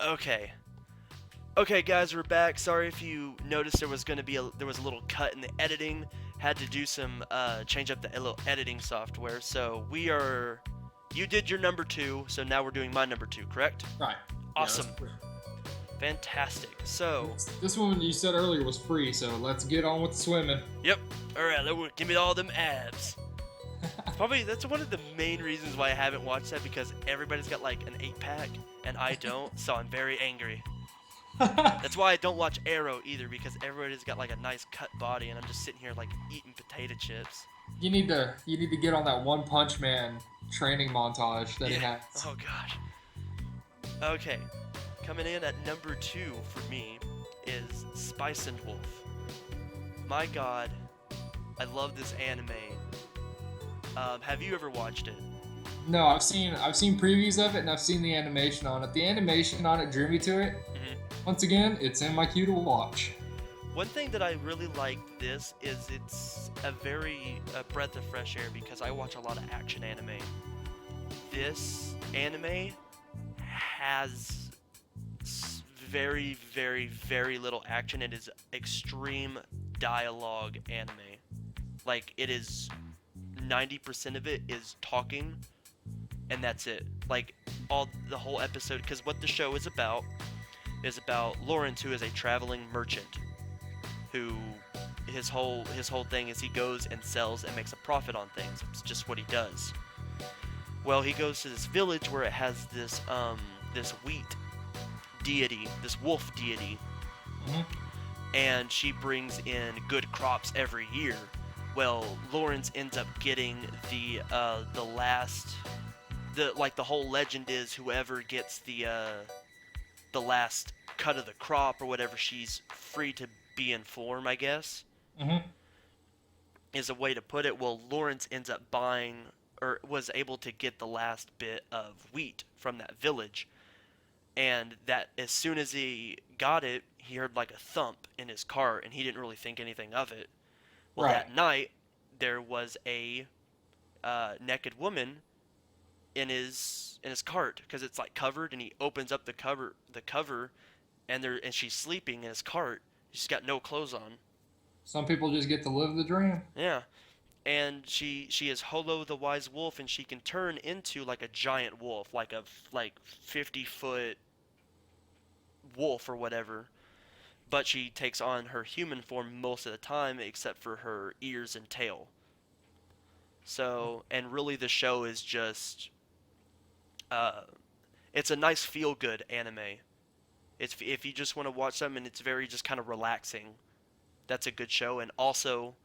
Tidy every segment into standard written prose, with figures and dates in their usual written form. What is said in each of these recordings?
Okay. Okay, guys, we're back. Sorry if you noticed there was going to be there was a little cut in the editing. Had to do some change up the little editing software. So we are. You did your number two, so now we're doing my number two, correct? Right. Yeah, that's Awesome. Fantastic. So, this one you said earlier was free, so let's get on with the swimming. yep. All right, give me all them abs. Probably that's one of the main reasons why I haven't watched that because everybody's got like an 8-pack and I don't, so I'm very angry. That's why I don't watch Arrow either because everybody's got like a nice cut body and I'm just sitting here like eating potato chips. You need to get on that One Punch Man training montage that he Yeah. has. Oh gosh. Okay. Coming in at number two for me is Spice and Wolf. My God, I love this anime. Have you ever watched it? No, I've seen previews of it and I've seen the animation on it. The animation on it drew me to it. Mm-hmm. Once again, it's in my queue to watch. One thing that I really like this is it's a breath of fresh air because I watch a lot of action anime. This anime has very, very, very little action. It is extreme dialogue anime. Like it is 90% of it is talking and that's it. Like all the whole episode because what the show is about Lawrence who is a traveling merchant who his whole thing is he goes and sells and makes a profit on things. It's just what he does. Well, he goes to this village where it has this wheat deity, this wolf deity, Hmm. and she brings in good crops every year. Well, Lawrence ends up getting the last the whole legend is whoever gets the last cut of the crop or whatever she's free to be in form, I guess, Hmm. is a way to put it. Well, Lawrence ends up buying or was able to get the last bit of wheat from that village, and that as soon as he got it, he heard like a thump in his cart, and he didn't really think anything of it. Well, Right. that night there was a naked woman in his cart because it's like covered, and he opens up the cover, and she's sleeping in his cart. She's got no clothes on. Some people just get to live the dream. Yeah, and she is Holo the Wise Wolf, and she can turn into like a giant wolf, like 50-foot wolf or whatever. But she takes on her human form most of the time, except for her ears and tail. So, and really, the show is just uh, it's a nice feel good anime. It's if you just want to watch something, and it's very just kind of relaxing. That's a good show, and also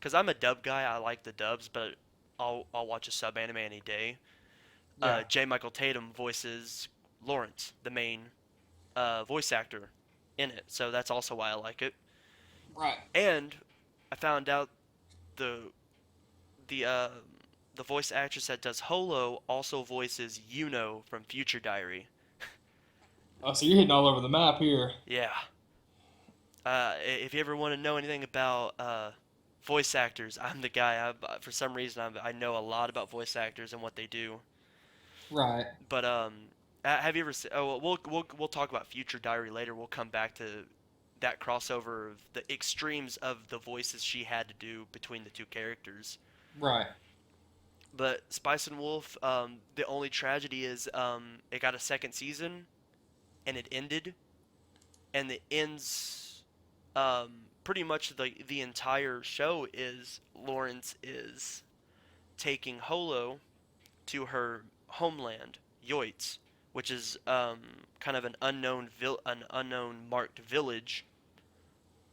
because I'm a dub guy, I like the dubs, but I'll watch a sub anime any day. Yeah. J. Michael Tatum voices Lawrence, the main voice actor in it, so that's also why I like it. Right. And I found out the the uh, the voice actress that does Holo also voices Yuno from Future Diary. Oh, so you're hitting all over the map here. Yeah. If you ever want to know anything about voice actors, I'm the guy. For some reason, I know a lot about voice actors and what they do. Right. But have you ever? Oh, well, we'll talk about Future Diary later. We'll come back to that crossover of the extremes of the voices she had to do between the two characters. Right. But Spice and Wolf, the only tragedy is it got a second season and it ended, and it ends pretty much the entire show is Lawrence is taking Holo to her homeland, Yoitz, which is kind of an unknown marked village,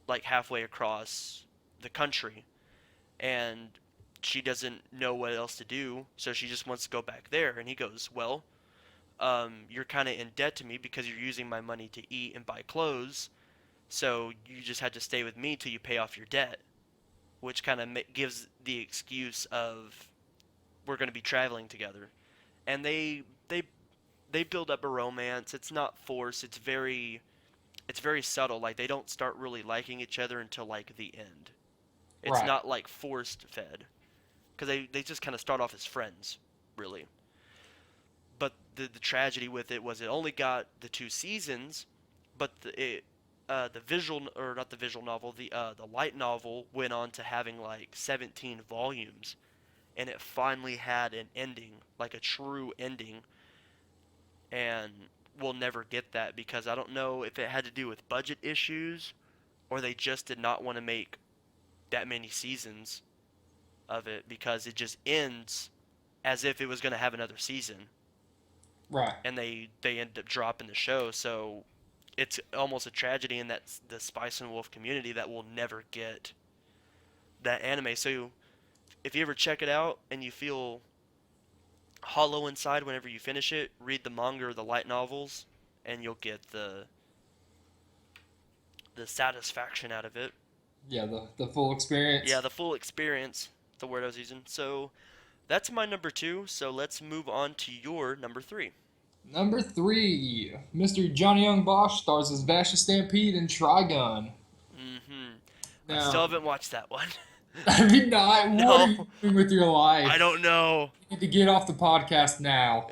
like halfway across the country, and she doesn't know what else to do, so she just wants to go back there. And he goes, "Well, you're kind of in debt to me because you're using my money to eat and buy clothes, so you just had to stay with me till you pay off your debt," which kind of gives the excuse of we're going to be traveling together. And they build up a romance. It's not forced. It's very subtle. Like they don't start really liking each other until like the end. It's Right. not like forced fed because they just kind of start off as friends, really. But the tragedy with it was it only got the 2 seasons, but the visual, or not the visual novel, the light novel went on to having like 17 volumes, and it finally had an ending, like a true ending, and we'll never get that because I don't know if it had to do with budget issues or they just did not want to make that many seasons of it because it just ends as if it was going to have another season, Right. and they end up dropping the show. So it's almost a tragedy in that the Spice and Wolf community that will never get that anime. So if you ever check it out and you feel hollow inside whenever you finish it, read the manga or the light novels, and you'll get the satisfaction out of it. Yeah, the full Yeah, experience. the full experience. The word I was using. So that's my number two. So let's move on to your number three. Number three, Mr. Johnny Young Bosch stars as Vasha Stampede in Trigun. Mm-hmm. I still Now, haven't watched that one. I mean, not, what are No, you doing with your I life? don't know. You need to get off the podcast now.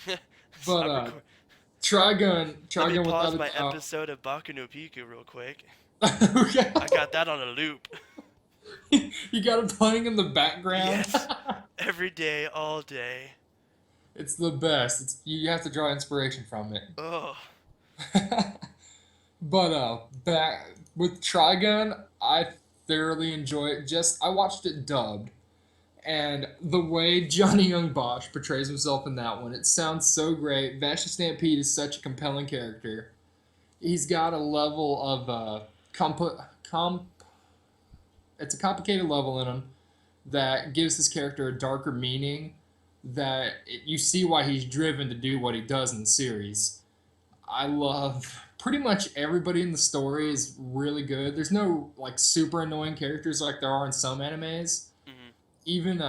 But Stop record. Let me Trigun without pause a my doubt. episode of Baku no Piku real quick. Okay. I got that on a loop. You got it playing in the background. Yes, every day, all day. It's the best. You have to draw inspiration from it. Oh, But back with Trigun, I thoroughly enjoy it. Just I watched it dubbed, and the way Johnny Young Bosch portrays himself in that one, it sounds so great. Vasha Stampede is such a compelling character. He's got a level of it's a complicated level in him that gives his character a darker meaning. You see why he's driven to do what he does in the series. I love pretty much everybody in the story is really good. There's no like super annoying characters like there are in some animes. mm-hmm. Even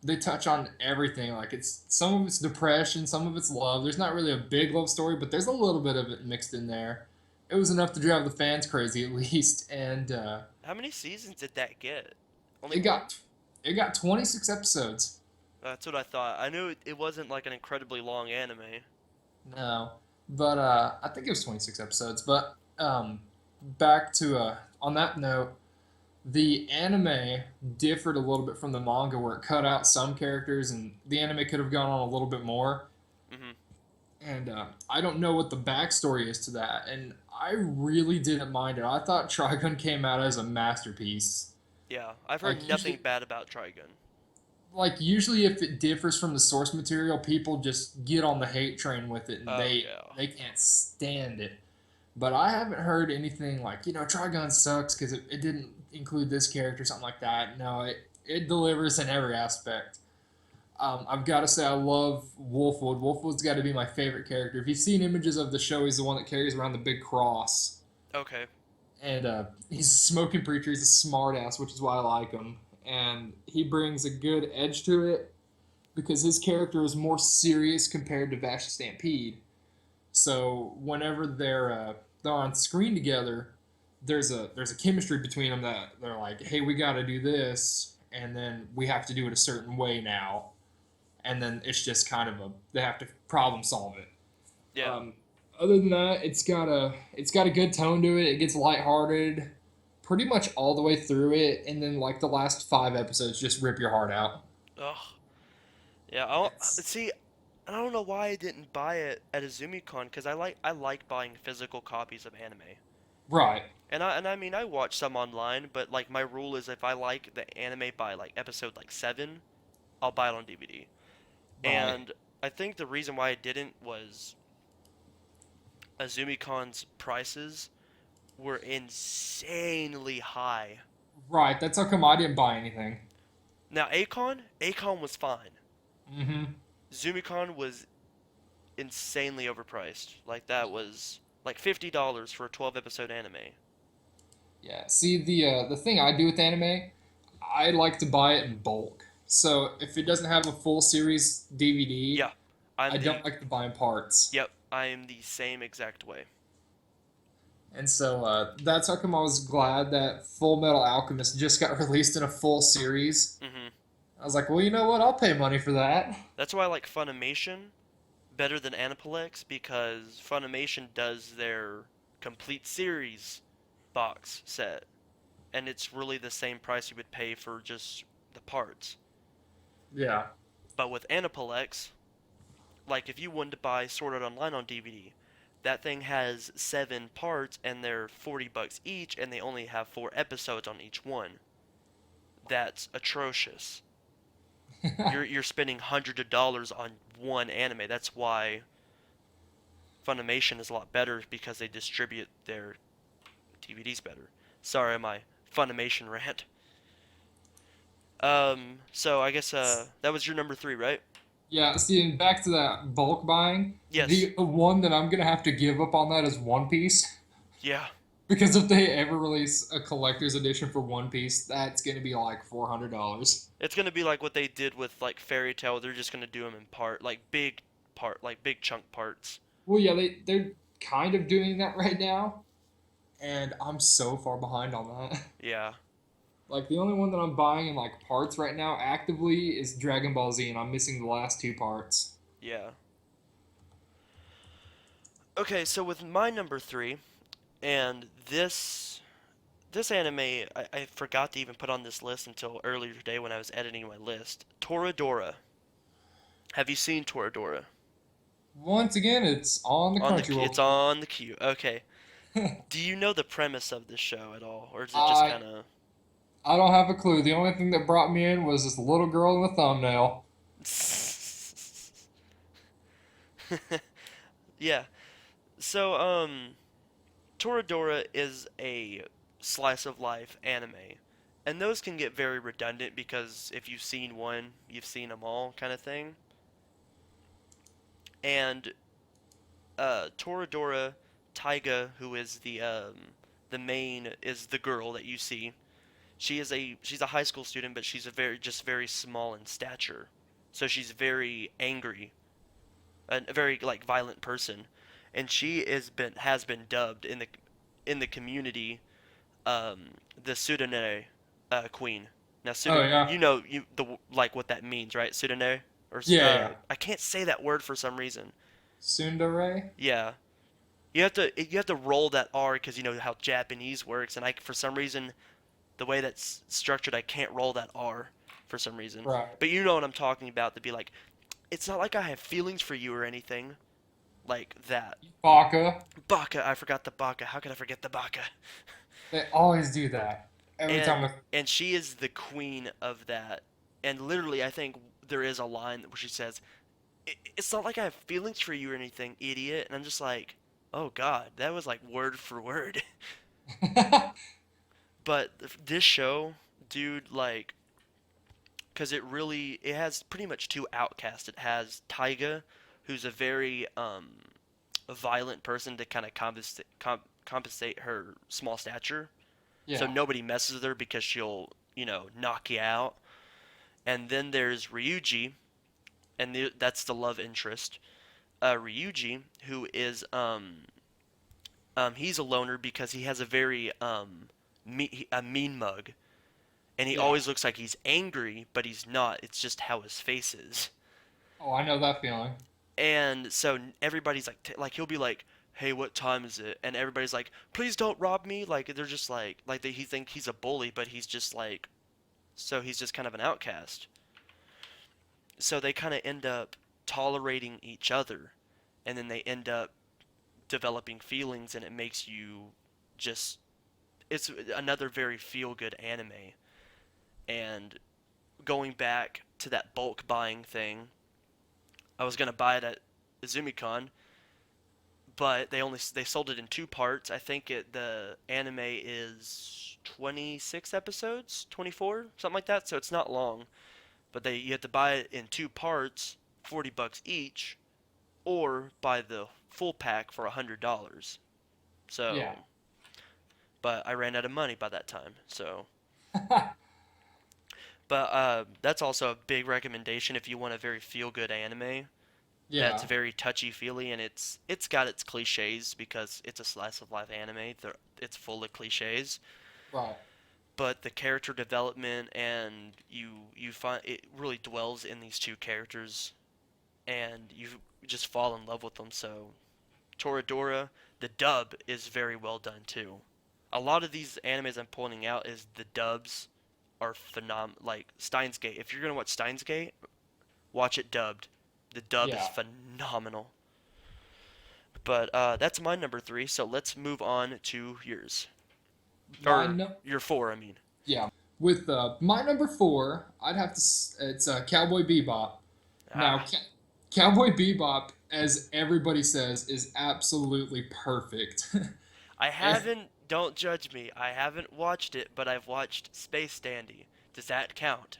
they touch on everything. Like it's some of it's depression, some of it's love. There's not really a big love story, but there's a little bit of it mixed in there. It was enough to drive the fans crazy at least, and How many seasons did that get? Only it one? got it got 26 episodes. That's what I thought. I knew it wasn't like an incredibly long anime. No, but I think it was 26 episodes. But back to on that note, the anime differed a little bit from the manga, where it cut out some characters, and the anime could have gone on a little bit more. Mm-hmm. And I don't know what the backstory is to that, and I really didn't mind it. I thought Trigun came out as a masterpiece. Yeah, I've heard Like nothing usually, bad about Trigun. usually if it differs from the source material, people just get on the hate train with it, and Oh yeah. they can't stand it. But I haven't heard anything like, Trigun sucks because it didn't include this character, something like that. No, it delivers in every aspect. I've got to say, I love Wolfwood. Wolfwood's got to be my favorite character. If you've seen images of the show, he's the one that carries around the big cross. Okay. And he's a smoking preacher. He's a smartass, which is why I like him. And he brings a good edge to it because his character is more serious compared to Vash Stampede. So whenever they're on screen together, there's a chemistry between them that they're like, hey, we got to do this, and then we have to do it a certain way now, and then it's just kind of they have to problem solve it. Yeah. Other than that, it's got a good tone to it. It gets lighthearted pretty much all the way through it, and then like the last 5 episodes just rip your heart out. Ugh. Yeah. It's See. I don't know why I didn't buy it at Azumicon because I like buying physical copies of anime. right, And I mean I watch some online, but like my rule is if I like the anime by like episode like 7, I'll buy it on DVD. right, And I think the reason why I didn't was Azumicon's prices were insanely high. right. That's how come I didn't buy anything. Now Akon was fine. Mm-hmm. Zumicon was insanely overpriced. Like that was like $50 for a 12 episode anime. Yeah. See, the thing I do with anime, I like to buy it in bulk. So if it doesn't have a full series DVD, Yeah, I I'm don't the like to buy in parts. yep, I am the same exact way. And so that's how come I was glad that Full Metal Alchemist just got released in a full series. Hmm. I was like, well, you know what? I'll pay money for that. That's why I like Funimation better than Aniplex because Funimation does their complete series box set, and it's really the same price you would pay for just the parts. Yeah. But with Aniplex, like if you wanted to buy Sword Art Online on DVD, that thing has 7 parts and they're $40 each, and they only have 4 episodes on each one. That's atrocious. You're spending hundreds of dollars on one anime. That's why Funimation is a lot better because they distribute their DVDs better. Sorry, my Funimation rant. So I guess that was your number three, right? Yeah, see, and back to that bulk buying, Yes. the one that I'm gonna have to give up on that is One Piece. Yeah. Because if they ever release a collector's edition for One Piece, that's gonna be like $400. It's gonna be like what they did with like Fairy Tail. They're just gonna do them in like big chunk parts. Well, yeah, they're kind of doing that right now, and I'm so far behind on that. Yeah. Like the only one that I'm buying in like parts right now actively is Dragon Ball Z, and I'm missing the last two parts. Yeah. Okay, so with my number three, and this anime I forgot to even put on this list until earlier today when I was editing my list. Toradora. Have you seen Toradora? Once again, it's on the It's Crunchyroll. on the queue. Okay. Do you know the premise of this show at all, or is it just I kind of? I don't have a clue. The only thing that brought me in was this little girl in the thumbnail. Yeah. So Toradora is a slice of life anime. And those can get very redundant because if you've seen one, you've seen them all kind of thing. And Toradora Taiga, who is the main is the girl that you see. She's a high school student, but she's a very small in stature. So she's very angry, a very like violent person, and she has been dubbed in the community the Sudane queen. Now, Oh you yeah, know like what that means, right? Sudane or yeah. I can't say that word for some reason. Tsundere. Yeah, you have to roll that R because you know how Japanese works, and I for some reason the way that's structured, I can't roll that R for some reason. Right. But you know what I'm talking about. To be like, it's not like I have feelings for you or anything like that. Baka. Baka, I forgot the Baka. How could I forget the Baka? They always do that. Every time. And she is the queen of that. And literally, I think there is a line where she says, "It's not like I have feelings for you or anything, idiot." And I'm just like, "Oh God, that was like word for word." But this show, dude, like, because it has pretty much two outcasts. It has Taiga, who's a very violent person to kind of compensate her small stature. So Yeah. nobody messes with her because she'll, you know, knock you out. And then there's Ryuji, and that's the love interest. Ryuji, who is he's a loner because he has a very a mean mug, and he Yeah. always looks like he's angry, but he's not. It's just how his face is. Oh, I know that feeling. And so everybody's like, like he'll be like, "Hey, what time is it?" And everybody's like, "Please don't rob me." Like they're just like he think he's a bully, but he's just like, so he's just kind of an outcast. So they kind of end up tolerating each other, and then they end up developing feelings, and it makes you just it's another very feel good anime. And going back to that bulk buying thing, I was gonna buy it at Izumicon, but they sold it in 2 parts. I think the anime is 26 episodes, 24, something like that. So it's not long, but you have to buy it in 2 parts, $40 each, or buy the full pack for $100. Yeah. So, but I ran out of money by that time. So, but that's also a big recommendation if you want a very feel good anime that's Yeah. very touchy feely, and it's got its cliches because it's a slice of life anime. It's full of cliches, Right. but the character development and you find it really dwells in these two characters, and just fall in love with them. So Toradora, the dub is very well done too. A lot of these animes I'm pointing out is the dubs are like Steins Gate. If you're gonna watch Steins Gate, watch it dubbed. The dub is Yeah. phenomenal. But that's my number three. So let's move on to yours, My or no, your four. I mean. yeah. With my number four, I'd have to. It's Cowboy Bebop. Now, Ah, Cowboy Bebop, as everybody says, is absolutely perfect. I And haven't. Don't judge me. I haven't watched it, but I've watched Space Dandy. Does that count?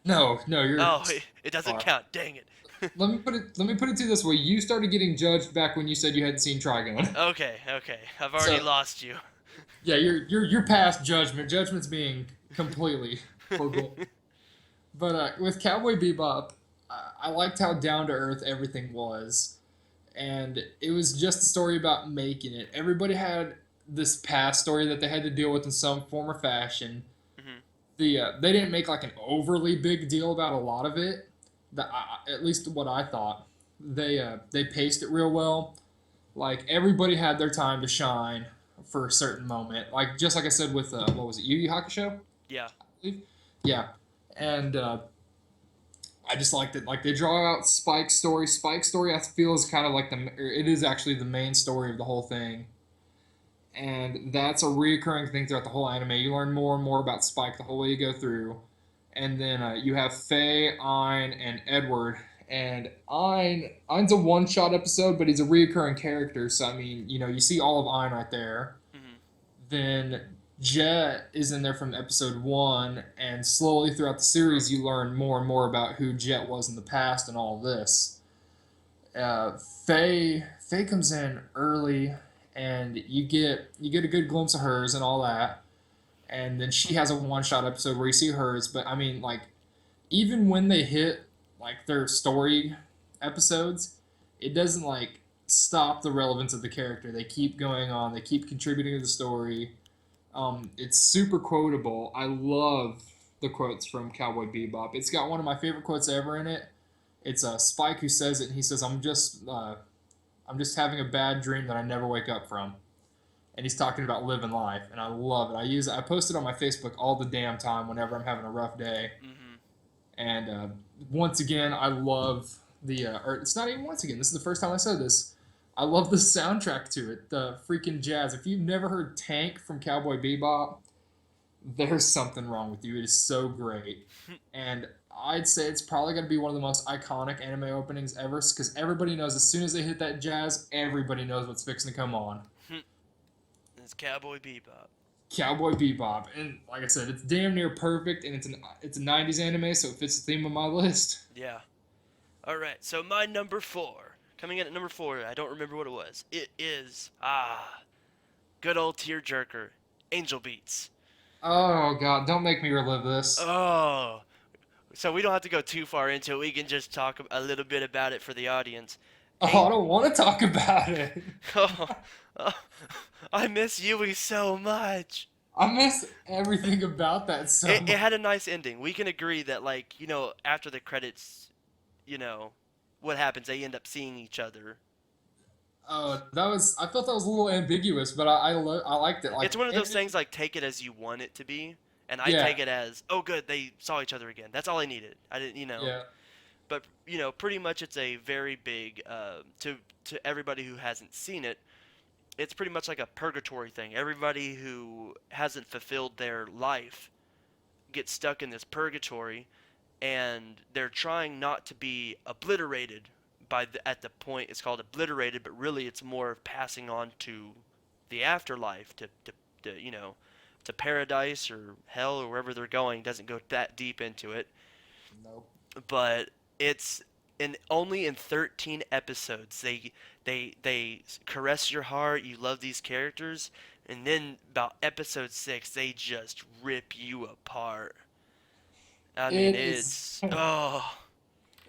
no, no, you're. Oh, it doesn't Far. count. Dang it. Let me put it to you this way. You started getting judged back when you said you hadn't seen Trigun. Okay, okay. I've already So lost you. yeah, you're past judgment. Judgment's being completely forgotten. But with Cowboy Bebop, I liked how down to earth everything was, and it was just a story about making it. Everybody had this past story that they had to deal with in some form or fashion. Hmm. They didn't make like an overly big deal about a lot of it. At least what I thought. They paced it real well. Like everybody had their time to shine for a certain moment. Like just like I said with what was it, Yu Yu Hakusho? Yeah. Yeah, and I just liked it. Like they draw out Spike's story. Spike's story I feel is kind of like it is actually the main story of the whole thing, and that's a reoccurring thing throughout the whole anime. You learn more and more about Spike the whole way you go through, and then you have Faye, Ein, and Edward. And Ein's a one-shot episode, but he's a reoccurring character. So I mean, you know, you see all of Ein right there. Hmm. Then Jet is in there from episode one, and slowly throughout the series, you learn more and more about who Jet was in the past and all this. Faye comes in early, and you get a good glimpse of hers and all that, and then she has a one shot episode where you see hers. But I mean, like even when they hit like their story episodes, it doesn't like stop the relevance of the character. They keep going on. They keep contributing to the story. It's super quotable. I love the quotes from Cowboy Bebop. It's got one of my favorite quotes ever in it. It's Spike who says it, and he says, I'm just having a bad dream that I never wake up from." And he's talking about living life, and I love it. I post it on my Facebook all the damn time whenever I'm having a rough day. Hmm. And once again, I love or it's not even once again. This is the first time I said this. I love the soundtrack to it, the freaking jazz. If you've never heard Tank from Cowboy Bebop, there's something wrong with you. It is so great. And I'd say it's probably going to be one of the most iconic anime openings ever because everybody knows as soon as they hit that jazz, everybody knows what's fixing to come on. It's Cowboy Bebop. Cowboy Bebop. And like I said, it's damn near perfect, and it's a 90s anime, so it fits the theme of my list. Yeah. All right. So my number four, coming in at number four, I don't remember what it was. It is good old tearjerker, Angel Beats. Oh god, don't make me relive this. Oh, so we don't have to go too far into it. We can just talk a little bit about it for the audience. Oh, I don't want to talk about it. Oh, oh, I miss Yui so much. I miss everything about that so It much. had a nice ending. We can agree that, like, after the credits, you know, what happens? They end up seeing each other. That was I felt that was a little ambiguous, but I liked it. Like It's one of those ending, things, like, take it as you want it to be. And I yeah, take it as, oh, good, they saw each other again. That's all I needed. I didn't. yeah. But, pretty much it's a very big, to everybody who hasn't seen it, it's pretty much like a purgatory thing. Everybody who hasn't fulfilled their life gets stuck in this purgatory, and they're trying not to be obliterated at the point it's called obliterated, but really it's more of passing on to the afterlife, to to paradise or hell or wherever they're going. Doesn't go that deep into it, Nope. but it's in only in 13 episodes they caress your heart. You love these characters, and then about episode 6 they just rip you apart. I mean, It is. it's oh.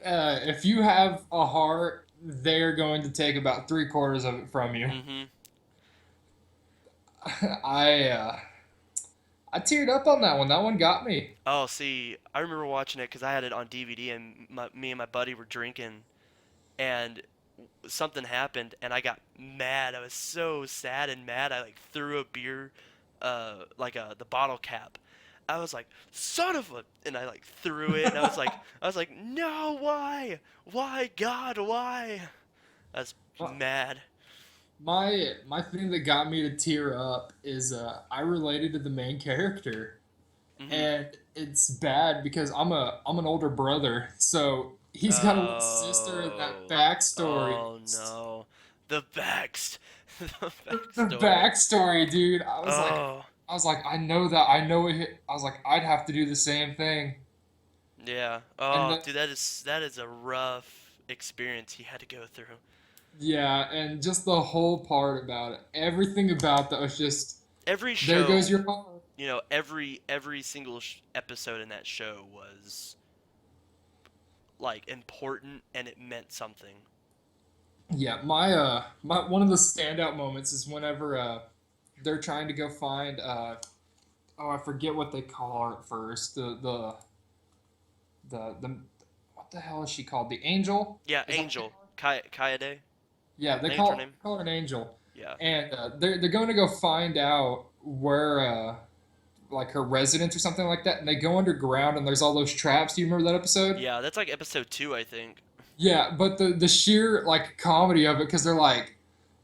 If you have a heart, they're going to take about three-quarters of it from you. Mhm. I I teared up on that one. That one got me. Oh, see, I remember watching it because I had it on DVD, and me and my buddy were drinking, and something happened and I got mad. I was so sad and mad. I like threw a beer, like the bottle cap. I was like, son of a, and I like threw it, and I was like, no, why, God, why? I was mad. My thing that got me to tear up is I related to the main character, Hmm. and it's bad because I'm an older brother, so he's got a little sister, and that Oh, backstory. oh no, the the The backstory. backstory, dude. Oh, I was like, I know that, I know it. I was like, I'd have to do the same thing, yeah. and Oh, then dude, that is a rough experience he had to go through. yeah, and just the whole part about it, everything about that was just Every there goes show, your heart. every single episode in that show was like important and it meant something. Yeah, my one of the standout moments is whenever they're trying to go find oh, I forget what they call her at first. The what the hell is she called? The angel? Yeah, Is that what they Angel, call her? Kaede. Yeah, I think it's her name. call her an angel. Yeah. And they're going to go find out where like her residence or something like that, and they go underground and there's all those traps. Do you remember that episode? Yeah, that's like episode 2, I think. Yeah, but the sheer like comedy of it, because they're like,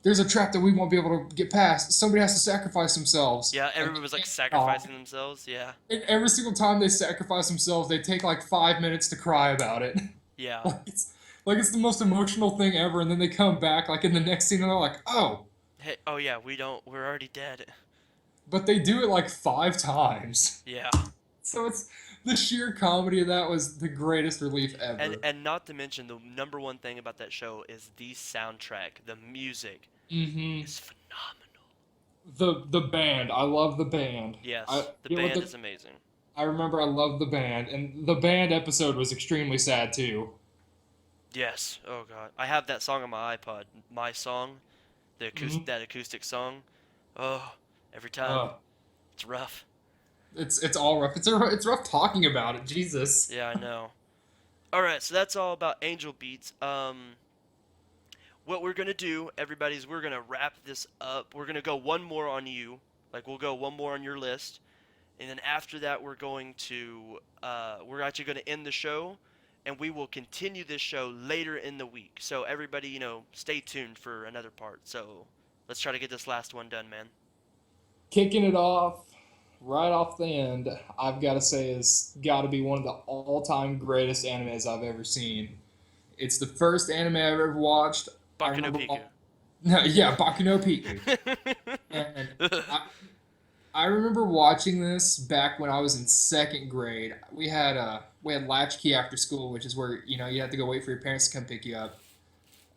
there's a trap that we won't be able to get past. Somebody has to sacrifice themselves, Yeah, and everyone they was like can't die. sacrificing themselves. Yeah. And every single time they sacrifice themselves, they take like 5 minutes to cry about it. Yeah. Like it's the most emotional thing ever, and then they come back like in the next scene, and they're like, oh, Hey, oh yeah, we're already dead. but they do it like 5 times. Yeah. So it's the sheer comedy of that was the greatest relief And ever. and not to mention the number one thing about that show is the soundtrack. The music Hmm. is phenomenal. The band, I love the band. I Yes, the get what band the is amazing. I remember I loved the band, and the band episode was extremely sad too. Yes. Oh god. I have that song on my iPod. My song, Hmm. that acoustic song. Oh, every time. Uh, It's rough. it's all rough. It's rough talking about it. Jesus. Yeah, I know. All right, so that's all about Angel Beats. What we're gonna do, everybody, is we're gonna wrap this up. We're gonna go one more on you, like we'll go one more on your list, and then after that, we're actually gonna end the show, and we will continue this show later in the week. So everybody, stay tuned for another part. So let's try to get this last one done, man. Kicking it off right off the end, I've got to say is got to be one of the all-time greatest animes I've ever seen. It's the first anime I've ever watched. I Baku no remember, Piku. no, yeah, Baku no Piku, and I, I remember watching this back when I was in second grade. We had latchkey after school, which is where you had to go wait for your parents to come pick you up,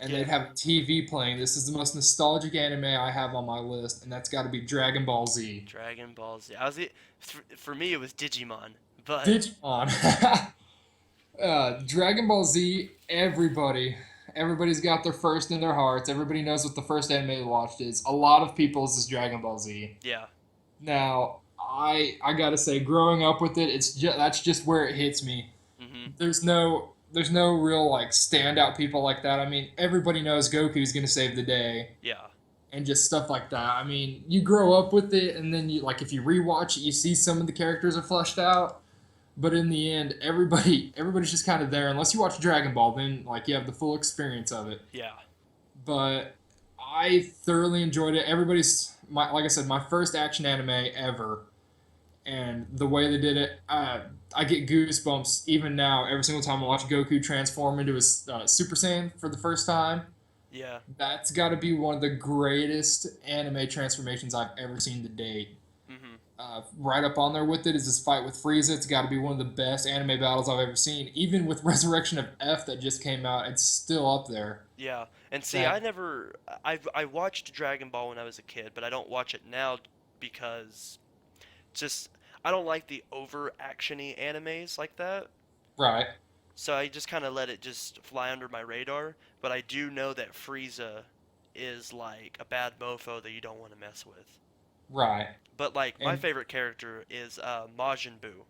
and they'd Yeah, have TV playing. This is the most nostalgic anime I have on my list, and that's got to be Dragon Ball Z. Dragon Ball Z. For me, it was Digimon, but Digimon. Dragon Ball Z. Everybody's got their first in their hearts. Everybody knows what the first anime they watched is. A lot of people's is Dragon Ball Z. yeah. Now, I gotta say, growing up with it, that's just where it hits me. Mhm. There's no real like standout people like that. I mean, everybody knows Goku's gonna save the day Yeah. and just stuff like that. I mean, you grow up with it, and then you like if you rewatch it, you see some of the characters are fleshed out. But in the end, everybody's just kind of there. Unless you watch Dragon Ball, then like you have the full experience of it. Yeah. But I thoroughly enjoyed it. Like I said, my first action anime ever, and the way they did it, I get goosebumps even now every single time I watch Goku transform into his Super Saiyan for the first time. Yeah. That's got to be one of the greatest anime transformations I've ever seen to date. Mhm. Right up on there with it is this fight with Frieza. It's got to be one of the best anime battles I've ever seen. Even with Resurrection of F that just came out, it's still up there. Yeah. And see, That I watched Dragon Ball when I was a kid, but I don't watch it now because just I don't like the over actiony animes like that. right, So I just kind of let it just fly under my radar, but I do know that Frieza is like a bad mofo that you don't want to mess with. right, But like my and favorite character is Majin Buu.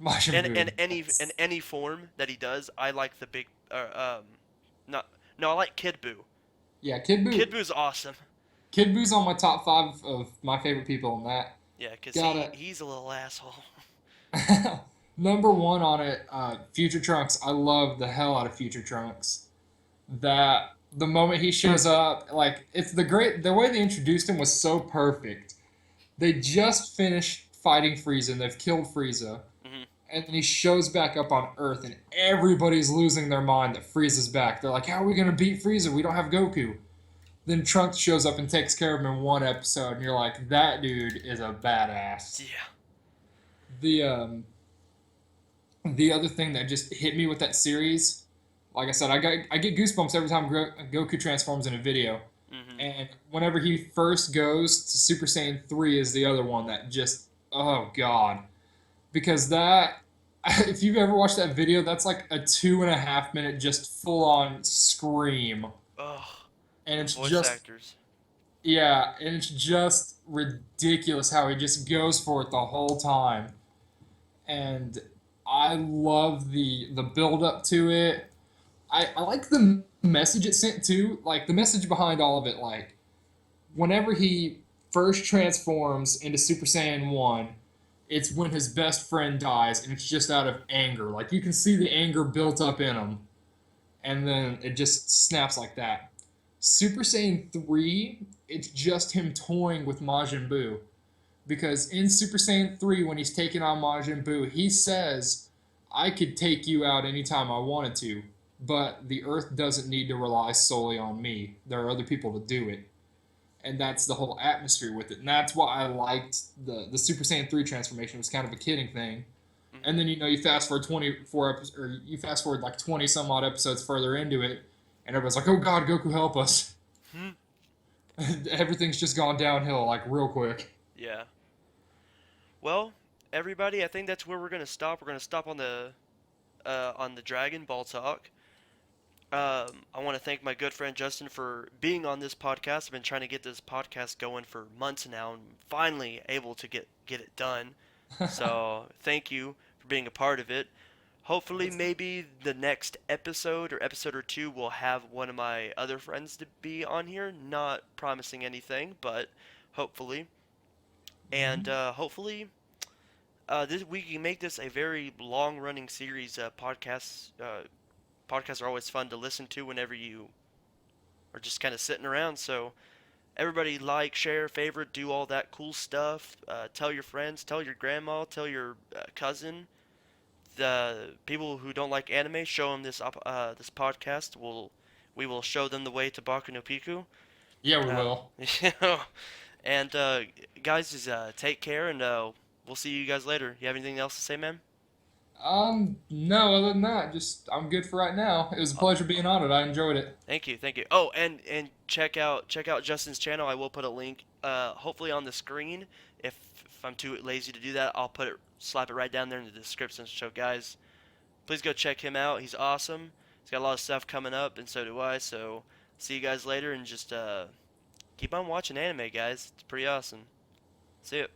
Majin And Buu. in any form that he does, I like the big not No, I like Kid Buu. Yeah, Kid Kid Buu. Buu's awesome. Kid Buu's on my top five of my favorite people in that. Yeah, 'cause Gotta he's a little asshole. number one on it. Future Trunks. I love the hell out of Future Trunks. That the moment he shows up, like it's the great. The way they introduced him was so perfect. They just finished fighting Frieza and they've killed Frieza. Hmm. And then he shows back up on Earth and everybody's losing their mind that Frieza's back. They're like, how are we going to beat Frieza? We don't have Goku. Then Trunks shows up and takes care of him in one episode, and you're like, that dude is a badass. Yeah. The the other thing that just hit me with that series, like I said, I get goosebumps every time Goku transforms in a video. Hmm. And whenever he first goes to Super Saiyan 3 is the other one that just, oh god. Because that, if you've ever watched that video, that's like a 2.5 minute just full on scream. Oh, And them it's voice just, actors. yeah, and it's just ridiculous how he just goes for it the whole time. And I love the build up to it. I like the message it sent too, like the message behind all of it, like whenever he first transforms into Super Saiyan 1, it's when his best friend dies, and it's just out of anger. Like, you can see the anger built up in him, and then it just snaps like that. Super Saiyan 3, it's just him toying with Majin Buu. Because in Super Saiyan 3, when he's taking on Majin Buu, he says, I could take you out anytime I wanted to, but the Earth doesn't need to rely solely on me. There are other people to do it, and that's the whole atmosphere with it. And that's why I liked the Super Saiyan 3 transformation. It was kind of a kidding thing. Hmm. And then you fast forward 24 episodes, or you fast forward like 20 some odd episodes further into it, and everybody's like, "Oh God, Goku, help us!" Hmm. Everything's just gone downhill like real quick. Yeah. Well, everybody, I think that's where we're gonna stop. We're gonna stop on the Dragon Ball talk. I want to thank my good friend Justin for being on this podcast. I've been trying to get this podcast going for months now, and finally able to get it done. So thank you for being a part of it. Hopefully, maybe the next episode or episode or two will have one of my other friends to be on here. Not promising anything, but hopefully, and hopefully, this we can make this a very long-running series. Podcasts are always fun to listen to whenever you are just kind of sitting around. So everybody like, share, favorite, do all that cool stuff. Tell your friends, tell your grandma, tell your cousin. The people who don't like anime, show them this podcast. We will show them the way to Baku no Piku. Yeah, we Uh, will. you know, and guys, just take care, and we'll see you guys later. You have anything else to say, man? No, other than that, just I'm good for right now. It was a Uh, pleasure being on it. I enjoyed it. Thank you, thank you. Oh, and check out Justin's channel. I will put a link, hopefully on the screen. If I'm too lazy to do that, I'll slap it right down there in the description. So guys, please go check him out. He's awesome. He's got a lot of stuff coming up, and so do I. So see you guys later, and just keep on watching anime, guys. It's pretty awesome. See ya.